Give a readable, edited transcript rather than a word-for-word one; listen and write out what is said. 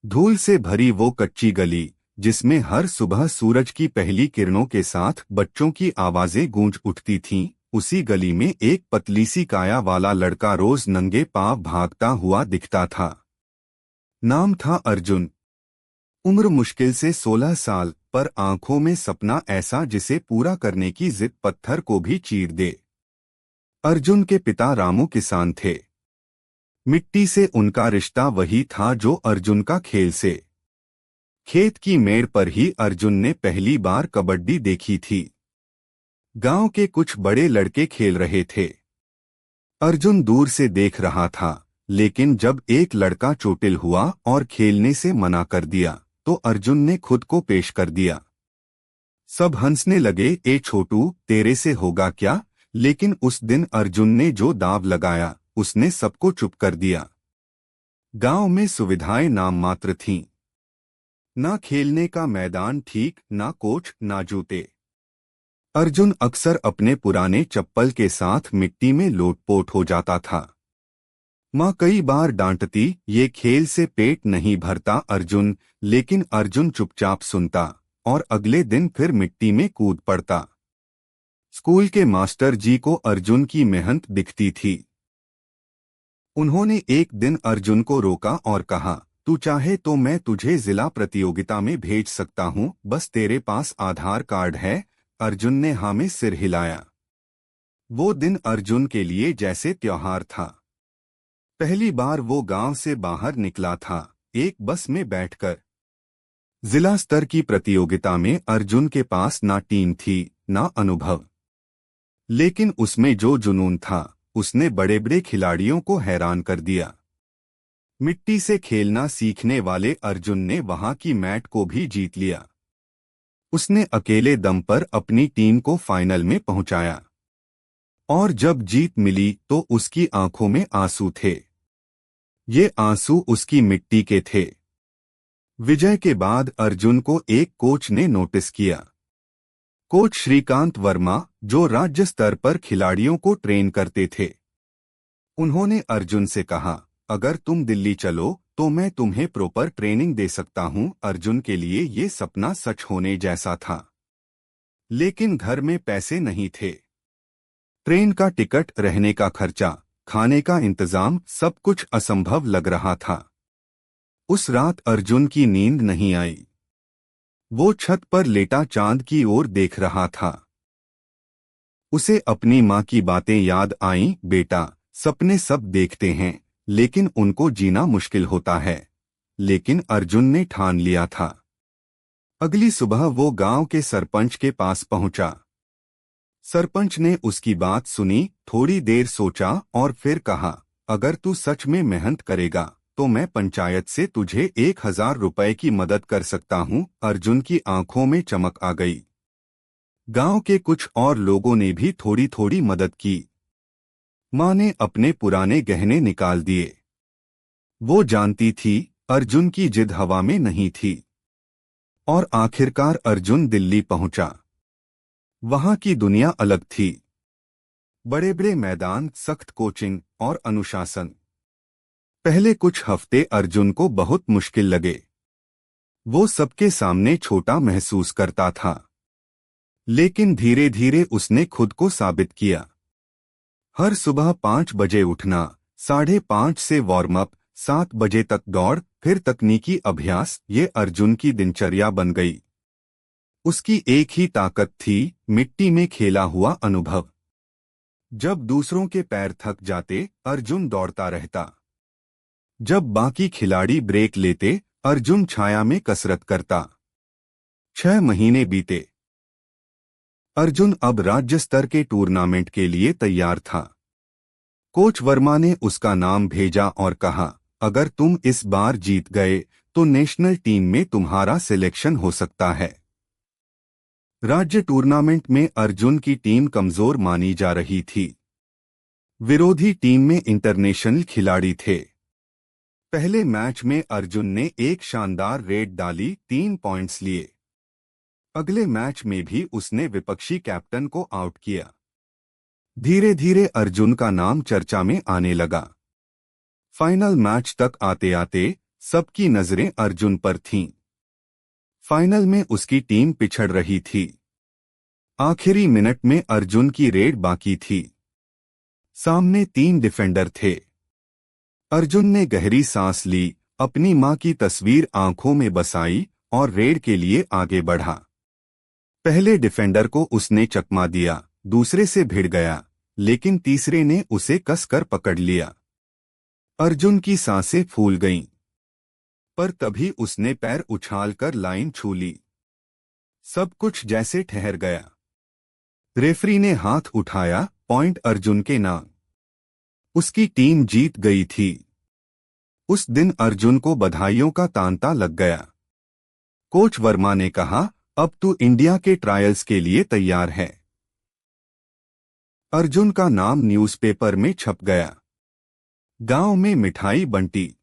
धूल से भरी वो कच्ची गली, जिसमें हर सुबह सूरज की पहली किरणों के साथ बच्चों की आवाजें गूंज उठती थीं, उसी गली में एक पतली सी काया वाला लड़का रोज नंगे पांव भागता हुआ दिखता था। नाम था अर्जुन। उम्र मुश्किल से 16 साल, पर आंखों में सपना ऐसा जिसे पूरा करने की जिद पत्थर को भी चीर दे। अर्जुन के पिता रामू किसान थे। मिट्टी से उनका रिश्ता वही था जो अर्जुन का खेल से। खेत की मेड़ पर ही अर्जुन ने पहली बार कबड्डी देखी थी। गांव के कुछ बड़े लड़के खेल रहे थे। अर्जुन दूर से देख रहा था, लेकिन जब एक लड़का चोटिल हुआ और खेलने से मना कर दिया, तो अर्जुन ने खुद को पेश कर दिया। सब हंसने लगे, ए छोटू, तेरे से होगा क्या? लेकिन उस दिन अर्जुन ने जो दांव लगाया, उसने सबको चुप कर दिया। गांव में सुविधाएं नाम मात्र थीं। ना खेलने का मैदान ठीक, ना कोच, ना जूते। अर्जुन अक्सर अपने पुराने चप्पल के साथ मिट्टी में लोटपोट हो जाता था। माँ कई बार डांटती, ये खेल से पेट नहीं भरता अर्जुन, लेकिन अर्जुन चुपचाप सुनता और अगले दिन फिर मिट्टी में कूद पड़ता। स्कूल के मास्टर जी को अर्जुन की मेहनत दिखती थी। उन्होंने एक दिन अर्जुन को रोका और कहा, तू चाहे तो मैं तुझे जिला प्रतियोगिता में भेज सकता हूँ, बस तेरे पास आधार कार्ड है? अर्जुन ने हाँ में सिर हिलाया। वो दिन अर्जुन के लिए जैसे त्योहार था। पहली बार वो गांव से बाहर निकला था, एक बस में बैठकर। जिला स्तर की प्रतियोगिता में अर्जुन के पास ना टीम थी, ना अनुभव, लेकिन उसमें जो जुनून था, उसने बड़े बड़े खिलाड़ियों को हैरान कर दिया। मिट्टी से खेलना सीखने वाले अर्जुन ने वहां की मैट को भी जीत लिया। उसने अकेले दम पर अपनी टीम को फाइनल में पहुंचाया, और जब जीत मिली तो उसकी आंखों में आंसू थे। ये आंसू उसकी मिट्टी के थे। विजय के बाद अर्जुन को एक कोच ने नोटिस किया। कोच श्रीकांत वर्मा, जो राज्य स्तर पर खिलाड़ियों को ट्रेन करते थे। उन्होंने अर्जुन से कहा, अगर तुम दिल्ली चलो तो मैं तुम्हें प्रॉपर ट्रेनिंग दे सकता हूं। अर्जुन के लिए ये सपना सच होने जैसा था, लेकिन घर में पैसे नहीं थे। ट्रेन का टिकट, रहने का खर्चा, खाने का इंतजाम, सब कुछ असंभव लग रहा था। उस रात अर्जुन की नींद नहीं आई। वो छत पर लेटा चांद की ओर देख रहा था। उसे अपनी माँ की बातें याद आईं, बेटा, सपने सब देखते हैं, लेकिन उनको जीना मुश्किल होता है। लेकिन अर्जुन ने ठान लिया था। अगली सुबह वो गांव के सरपंच के पास पहुंचा। सरपंच ने उसकी बात सुनी, थोड़ी देर सोचा और फिर कहा, अगर तू सच में मेहनत करेगा तो मैं पंचायत से तुझे 1000 रुपए की मदद कर सकता हूं। अर्जुन की आंखों में चमक आ गई। गांव के कुछ और लोगों ने भी थोड़ी थोड़ी मदद की। माँ ने अपने पुराने गहने निकाल दिए। वो जानती थी अर्जुन की जिद हवा में नहीं थी। और आखिरकार अर्जुन दिल्ली पहुंचा। वहां की दुनिया अलग थी। बड़े बड़े मैदान, सख्त कोचिंग और अनुशासन। पहले कुछ हफ्ते अर्जुन को बहुत मुश्किल लगे। वो सबके सामने छोटा महसूस करता था, लेकिन धीरे धीरे उसने खुद को साबित किया। हर सुबह 5 बजे उठना, 5:30 से वार्म अप, 7 बजे तक दौड़, फिर तकनीकी अभ्यास, ये अर्जुन की दिनचर्या बन गई। उसकी एक ही ताकत थी, मिट्टी में खेला हुआ अनुभव। जब दूसरों के पैर थक जाते, अर्जुन दौड़ता रहता। जब बाकी खिलाड़ी ब्रेक लेते, अर्जुन छाया में कसरत करता। 6 महीने बीते। अर्जुन अब राज्य स्तर के टूर्नामेंट के लिए तैयार था। कोच वर्मा ने उसका नाम भेजा और कहा, अगर तुम इस बार जीत गए तो नेशनल टीम में तुम्हारा सिलेक्शन हो सकता है। राज्य टूर्नामेंट में अर्जुन की टीम कमजोर मानी जा रही थी। विरोधी टीम में इंटरनेशनल खिलाड़ी थे। पहले मैच में अर्जुन ने एक शानदार रेड डाली, 3 पॉइंट्स लिए। अगले मैच में भी उसने विपक्षी कैप्टन को आउट किया। धीरे धीरे अर्जुन का नाम चर्चा में आने लगा। फाइनल मैच तक आते आते सबकी नजरें अर्जुन पर थीं। फाइनल में उसकी टीम पिछड़ रही थी। आखिरी मिनट में अर्जुन की रेड बाकी थी। सामने 3 डिफेंडर थे। अर्जुन ने गहरी सांस ली, अपनी मां की तस्वीर आंखों में बसाई और रेड के लिए आगे बढ़ा। पहले डिफेंडर को उसने चकमा दिया, दूसरे से भिड़ गया, लेकिन तीसरे ने उसे कसकर पकड़ लिया। अर्जुन की सांसें फूल गईं, पर तभी उसने पैर उछालकर लाइन छू ली। सब कुछ जैसे ठहर गया। रेफरी ने हाथ उठाया, पॉइंट अर्जुन के नाम। उसकी टीम जीत गई थी। उस दिन अर्जुन को बधाइयों का तांता लग गया। कोच वर्मा ने कहा, अब तू इंडिया के ट्रायल्स के लिए तैयार है। अर्जुन का नाम न्यूज़पेपर में छप गया। गांव में मिठाई बंटी।